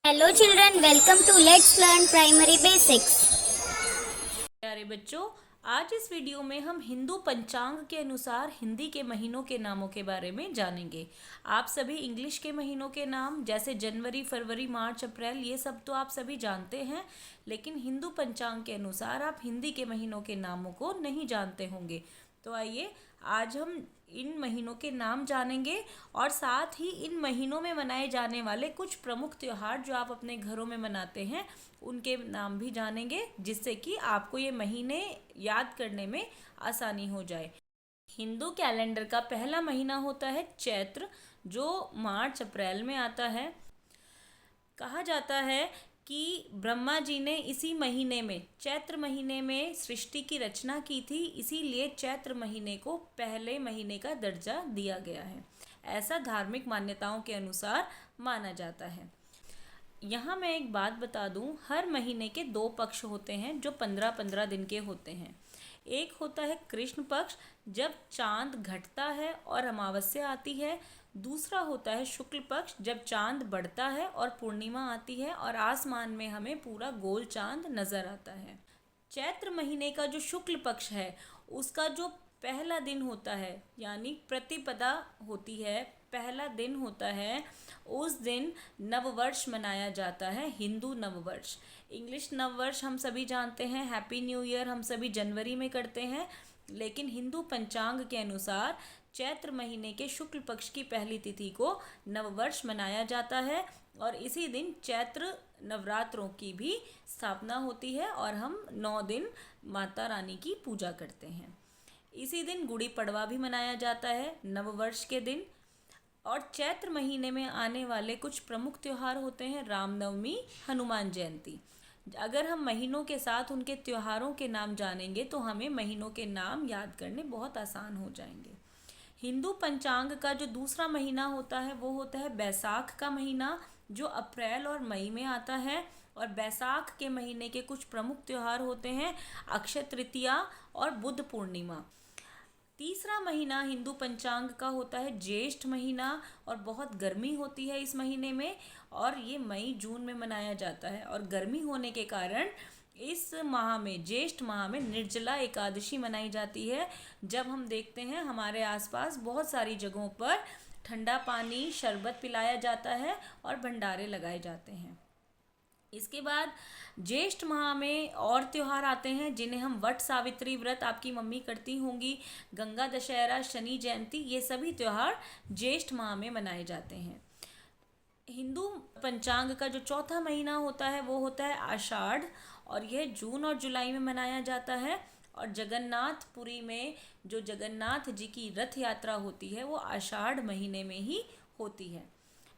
Hello children, welcome to let's learn primary basics. प्यारे बच्चों, आज इस वीडियो में हम हिंदू पंचांग के अनुसार हिंदी के महीनों के नामों के बारे में जानेंगे। आप सभी इंग्लिश के महीनों के नाम जैसे जनवरी, फरवरी, मार्च, अप्रैल ये सब तो आप सभी जानते हैं, लेकिन हिंदू पंचांग के अनुसार आप हिंदी के महीनों के नामों को नहीं जानते होंगे। तो आइए आज हम इन महीनों के नाम जानेंगे और साथ ही इन महीनों में मनाए जाने वाले कुछ प्रमुख त्योहार जो आप अपने घरों में मनाते हैं उनके नाम भी जानेंगे, जिससे कि आपको ये महीने याद करने में आसानी हो जाए। हिंदू कैलेंडर का पहला महीना होता है चैत्र, जो मार्च अप्रैल में आता है। कहा जाता है कि ब्रह्मा जी ने इसी महीने में, चैत्र महीने में सृष्टि की रचना की थी, इसीलिए चैत्र महीने को पहले महीने का दर्जा दिया गया है। ऐसा धार्मिक मान्यताओं के अनुसार माना जाता है। यहाँ मैं एक बात बता दूँ, हर महीने के 2 पक्ष होते हैं जो 15-15 दिन के होते हैं। एक होता है कृष्ण पक्ष, जब चांद घटता है और अमावस्या आती है। दूसरा होता है शुक्ल पक्ष, जब चांद बढ़ता है और पूर्णिमा आती है और आसमान में हमें पूरा गोल चांद नज़र आता है। चैत्र महीने का जो शुक्ल पक्ष है उसका जो पहला दिन होता है, यानी प्रतिपदा होती है, पहला दिन होता है, उस दिन नववर्ष मनाया जाता है, हिंदू नववर्ष। इंग्लिश नववर्ष हम सभी जानते हैं, हैप्पी न्यू ईयर हम सभी जनवरी में करते हैं, लेकिन हिंदू पंचांग के अनुसार चैत्र महीने के शुक्ल पक्ष की पहली तिथि को नववर्ष मनाया जाता है और इसी दिन चैत्र नवरात्रों की भी स्थापना होती है और हम 9 दिन माता रानी की पूजा करते हैं। इसी दिन गुड़ी पड़वा भी मनाया जाता है नववर्ष के दिन। और चैत्र महीने में आने वाले कुछ प्रमुख त्योहार होते हैं रामनवमी, हनुमान जयंती। अगर हम महीनों के साथ उनके त्योहारों के नाम जानेंगे तो हमें महीनों के नाम याद करने बहुत आसान हो जाएंगे। हिंदू पंचांग का जो दूसरा महीना होता है वो होता है बैसाख का महीना, जो अप्रैल और मई में आता है। और बैसाख के महीने के कुछ प्रमुख त्योहार होते हैं अक्षय तृतीया और बुद्ध पूर्णिमा। तीसरा महीना हिंदू पंचांग का होता है ज्येष्ठ महीना, और बहुत गर्मी होती है इस महीने में, और ये मई जून में मनाया जाता है। और गर्मी होने के कारण इस माह में, ज्येष्ठ माह में निर्जला एकादशी मनाई जाती है, जब हम देखते हैं हमारे आसपास बहुत सारी जगहों पर ठंडा पानी, शरबत पिलाया जाता है और भंडारे लगाए जाते हैं। इसके बाद ज्येष्ठ माह में और त्योहार आते हैं जिन्हें हम वट सावित्री व्रत आपकी मम्मी करती होंगी, गंगा दशहरा, शनि जयंती, ये सभी त्योहार ज्येष्ठ माह में मनाए जाते हैं। हिंदू पंचांग का जो चौथा महीना होता है वो होता है आषाढ़, और यह जून और जुलाई में मनाया जाता है। और जगन्नाथपुरी में जो जगन्नाथ जी की रथ यात्रा होती है वो आषाढ़ महीने में ही होती है।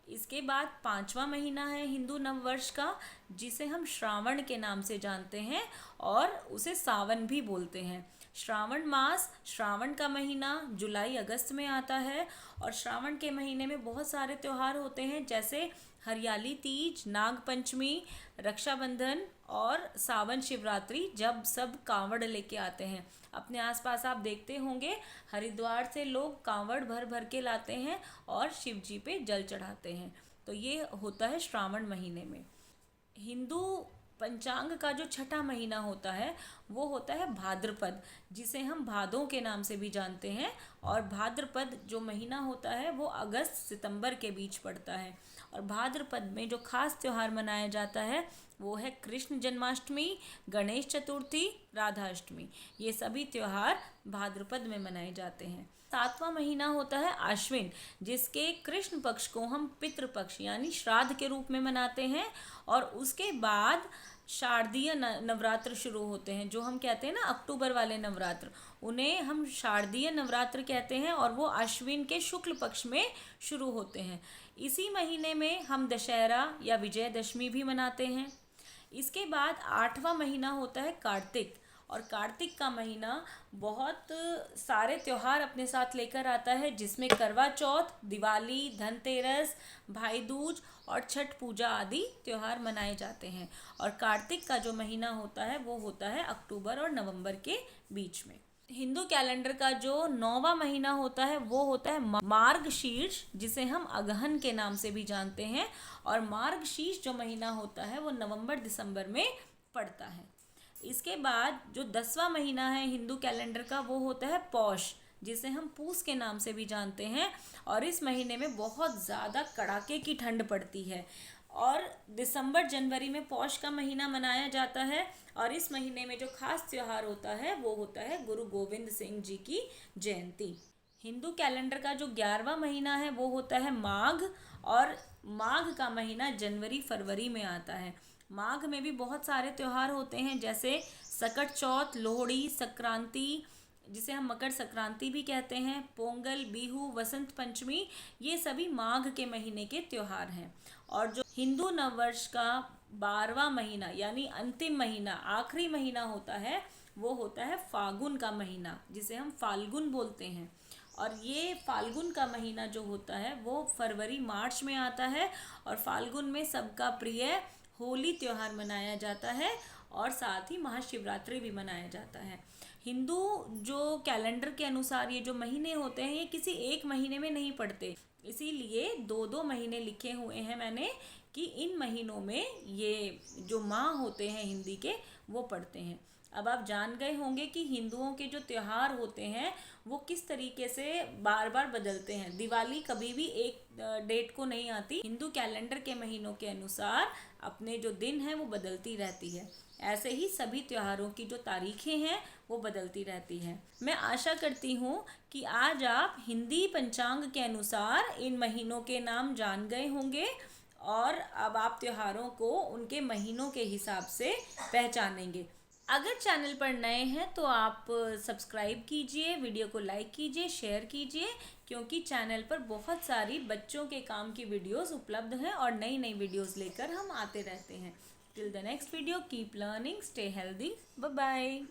इसके बाद 5वां महीना है हिंदू नववर्ष का, जिसे हम श्रावण के नाम से जानते हैं और उसे सावन भी बोलते हैं। श्रावण मास, श्रावण का महीना जुलाई अगस्त में आता है, और श्रावण के महीने में बहुत सारे त्यौहार होते हैं जैसे हरियाली तीज, नाग पंचमी, रक्षाबंधन और सावन शिवरात्रि, जब सब कांवड़ लेके आते हैं। अपने आसपास आप देखते होंगे हरिद्वार से लोग कांवड़ भर भर के लाते हैं और शिव जी पे जल चढ़ाते हैं। तो ये होता है श्रावण महीने में। हिंदू पंचांग का जो छठा महीना होता है वो होता है भाद्रपद, जिसे हम भादों के नाम से भी जानते हैं। और भाद्रपद जो महीना होता है वो अगस्त सितंबर के बीच पड़ता है। और भाद्रपद में जो खास त्यौहार मनाया जाता है वो है कृष्ण जन्माष्टमी, गणेश चतुर्थी, राधाष्टमी। ये सभी त्यौहार भाद्रपद में मनाए जाते हैं। 7वां महीना होता है आश्विन, जिसके कृष्ण पक्ष को हम पितृपक्ष यानी श्राद्ध के रूप में मनाते हैं। और उसके बाद शारदीय नवरात्र शुरू होते हैं, जो हम कहते हैं ना अक्टूबर वाले नवरात्र, उन्हें हम शारदीय नवरात्र कहते हैं, और वो आश्विन के शुक्ल पक्ष में शुरू होते हैं। इसी महीने में हम दशहरा या विजयदशमी भी मनाते हैं। इसके बाद 8वां महीना होता है कार्तिक, और कार्तिक का महीना बहुत सारे त्यौहार अपने साथ लेकर आता है, जिसमें करवा चौथ, दिवाली, धनतेरस, भाई दूज और छठ पूजा आदि त्यौहार मनाए जाते हैं। और कार्तिक का जो महीना होता है वो होता है अक्टूबर और नवंबर के बीच में। हिंदू कैलेंडर का जो 9वां महीना होता है वो होता है मार्गशीर्ष, जिसे हम अगहन के नाम से भी जानते हैं। और मार्गशीर्ष जो महीना होता है वो नवंबर दिसंबर में पड़ता है। इसके बाद जो 10वां महीना है हिंदू कैलेंडर का वो होता है पौष, जिसे हम पूस के नाम से भी जानते हैं। और इस महीने में बहुत ज़्यादा कड़ाके की ठंड पड़ती है। और दिसंबर जनवरी में पौष का महीना मनाया जाता है। और इस महीने में जो खास त्यौहार होता है वो होता है गुरु गोविंद सिंह जी की जयंती। हिंदू कैलेंडर का जो 11वां महीना है वो होता है माघ। और माघ का महीना जनवरी फरवरी में आता है। माघ में भी बहुत सारे त्यौहार होते हैं, जैसे सकट चौथ, लोहड़ी, संक्रांति जिसे हम मकर संक्रांति भी कहते हैं, पोंगल, बिहू, वसंत पंचमी, ये सभी माघ के महीने के त्यौहार हैं। और जो हिंदू नववर्ष का 12वां महीना यानी अंतिम महीना, आखिरी महीना होता है वो होता है फागुन का महीना, जिसे हम फाल्गुन बोलते हैं। और ये फाल्गुन का महीना जो होता है वो फरवरी मार्च में आता है। और फाल्गुन में सबका प्रिय होली त्यौहार मनाया जाता है और साथ ही महाशिवरात्रि भी मनाया जाता है। हिंदू जो कैलेंडर के अनुसार ये जो महीने होते हैं ये किसी एक महीने में नहीं पड़ते, इसीलिए 2-2 महीने लिखे हुए हैं मैंने कि इन महीनों में ये जो माह होते हैं हिंदी के वो पड़ते हैं। अब आप जान गए होंगे कि हिंदुओं के जो त्यौहार होते हैं वो किस तरीके से बार बार बदलते हैं। दिवाली कभी भी एक डेट को नहीं आती, हिंदू कैलेंडर के महीनों के अनुसार अपने जो दिन हैं वो बदलती रहती है। ऐसे ही सभी त्योहारों की जो तारीखें हैं वो बदलती रहती हैं। मैं आशा करती हूँ कि आज आप हिंदी पंचांग के अनुसार इन महीनों के नाम जान गए होंगे और अब आप त्योहारों को उनके महीनों के हिसाब से पहचानेंगे। अगर चैनल पर नए हैं तो आप सब्सक्राइब कीजिए, वीडियो को लाइक कीजिए, शेयर कीजिए, क्योंकि चैनल पर बहुत सारी बच्चों के काम की वीडियोस उपलब्ध हैं और नई नई वीडियोस लेकर हम आते रहते हैं। Till the next video, keep learning, stay healthy, bye bye.